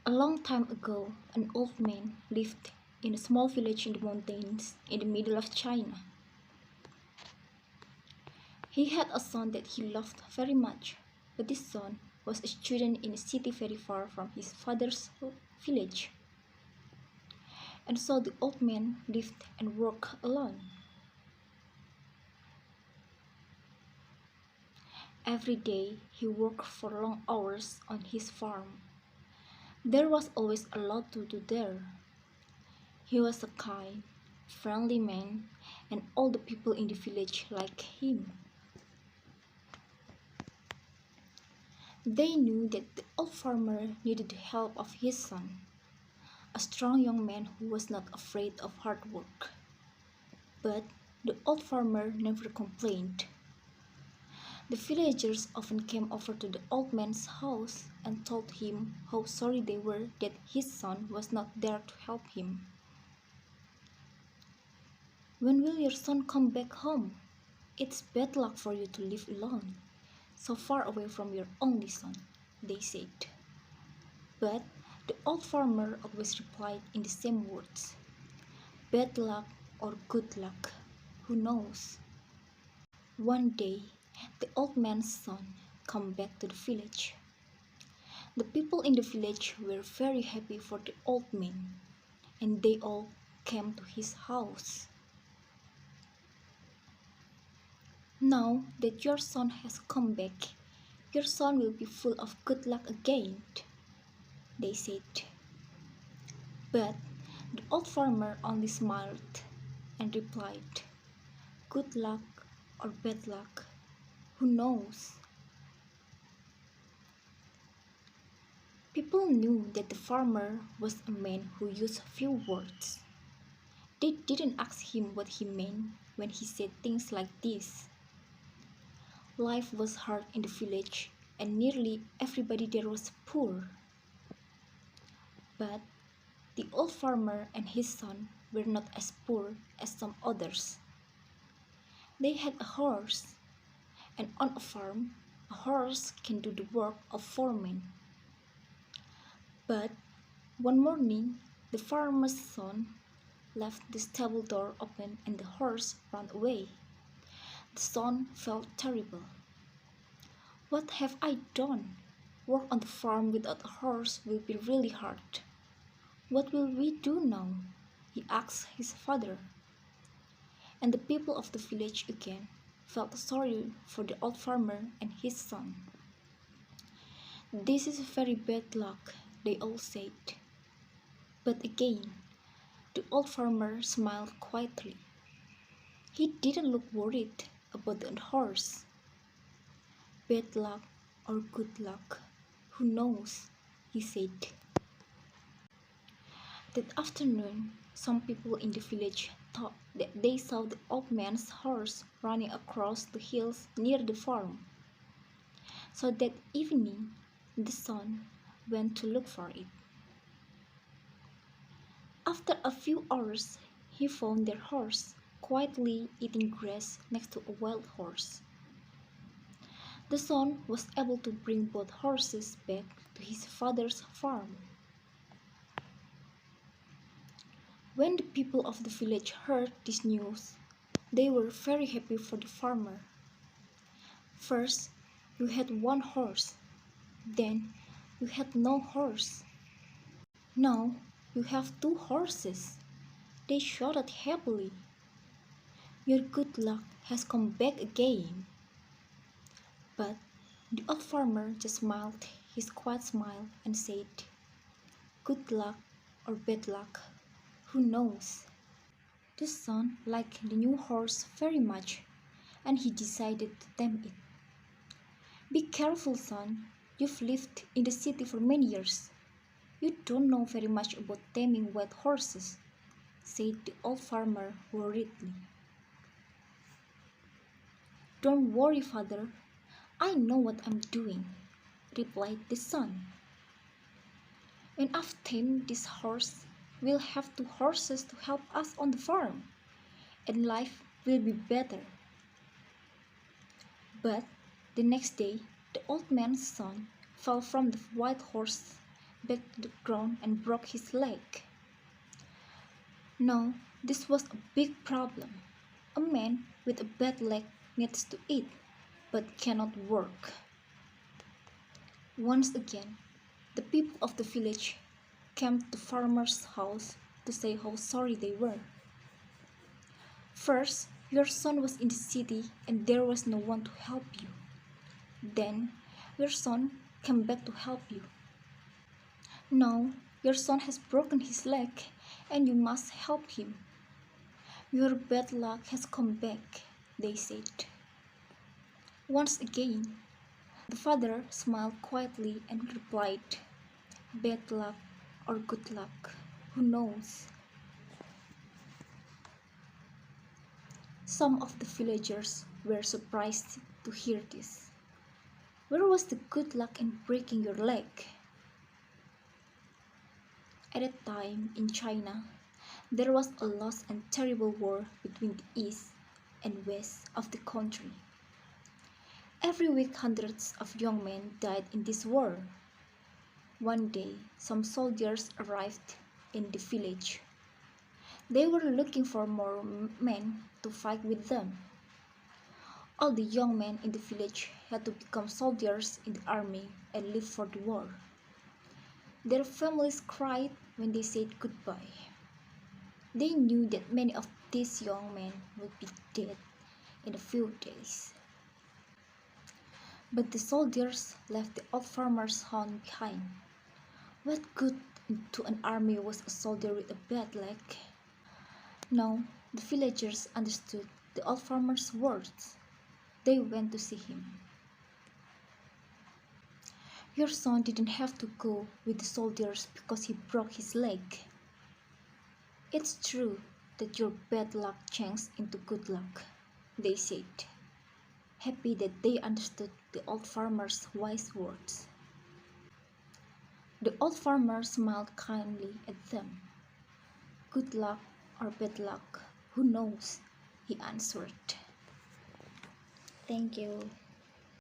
A long time ago, an old man lived in a small village in the mountains in the middle of China. He had a son that he loved very much, but this son was a student in a city very far from his father's village. And so the old man lived and worked alone. Every day he worked for long hours on his farm. There was always a lot to do there. He was a kind, friendly man, and all the people in the village liked him. They knew that the old farmer needed the help of his son, a strong young man who was not afraid of hard work. But the old farmer never complained. The villagers often came over to the old man's house and told him how sorry they were that his son was not there to help him. "When will your son come back home? It's bad luck for you to live alone, so far away from your only son," they said. But the old farmer always replied in the same words, "Bad luck or good luck, who knows?" One day, the old man's son came back to the village. The people in the village were very happy for the old man, and they all came to his house. "Now that your son has come back, your son will be full of good luck again," they said. But the old farmer only smiled and replied, "Good luck or bad luck, who knows?" People knew that the farmer was a man who used few words. They didn't ask him what he meant when he said things like this. Life was hard in the village, and nearly everybody there was poor. But the old farmer and his son were not as poor as some others. They had a horse, and on a farm, a horse can do the work of 4 men. But one morning, the farmer's son left the stable door open and the horse ran away. The son felt terrible. "What have I done? Work on the farm without a horse will be really hard. What will we do now?" he asked his father. And the people of the village again felt sorry for the old farmer and his son. "This is very bad luck," they all said. But again, the old farmer smiled quietly. He didn't look worried about the horse. "Bad luck or good luck, who knows?" he said. That afternoon, some people in the village thought that they saw the old man's horse running across the hills near the farm. So that evening, the son went to look for it. After a few hours, he found their horse quietly eating grass next to a wild horse. The son was able to bring both horses back to his father's farm. When the people of the village heard this news, they were very happy for the farmer. First, you had one horse, then you had no horse. Now you have 2 horses, they shouted happily. "Your good luck has come back again." But the old farmer just smiled his quiet smile and said, "Good luck or bad luck, who knows?" The son liked the new horse very much, and he decided to tame it. "Be careful, son. You've lived in the city for many years. You don't know very much about taming wild horses," said the old farmer worriedly. "Don't worry, father. I know what I'm doing," replied the son. "When I've tamed this horse, we'll have 2 horses to help us on the farm, and life will be better." But the next day, the old man's son fell from the white horse back to the ground and broke his leg. Now, this was a big problem. A man with a bad leg needs to eat, but cannot work. Once again, the people of the village came to the farmer's house to say how sorry they were. First, your son was in the city and there was no one to help you. Then, your son came back to help you. Now, your son has broken his leg and you must help him. Your bad luck has come back, they said. Once again, the father smiled quietly and replied, "Bad luck or good luck, who knows?" Some of the villagers were surprised to hear this. Where was the good luck in breaking your leg? At that time in China, there was a lost and terrible war between the east and west of the country. Every week hundreds of young men died in this war. One day, some soldiers arrived in the village. They were looking for more men to fight with them. All the young men in the village had to become soldiers in the army and live for the war. Their families cried when they said goodbye. They knew that many of these young men would be dead in a few days. But the soldiers left the old farmer's home behind. What good to an army was a soldier with a bad leg? Now the villagers understood the old farmer's words. They went to see him. "Your son didn't have to go with the soldiers because he broke his leg. It's true that your bad luck changed into good luck," they said, happy that they understood the old farmer's wise words. The old farmer smiled kindly at them. "Good luck or bad luck, who knows?" he answered. Thank you.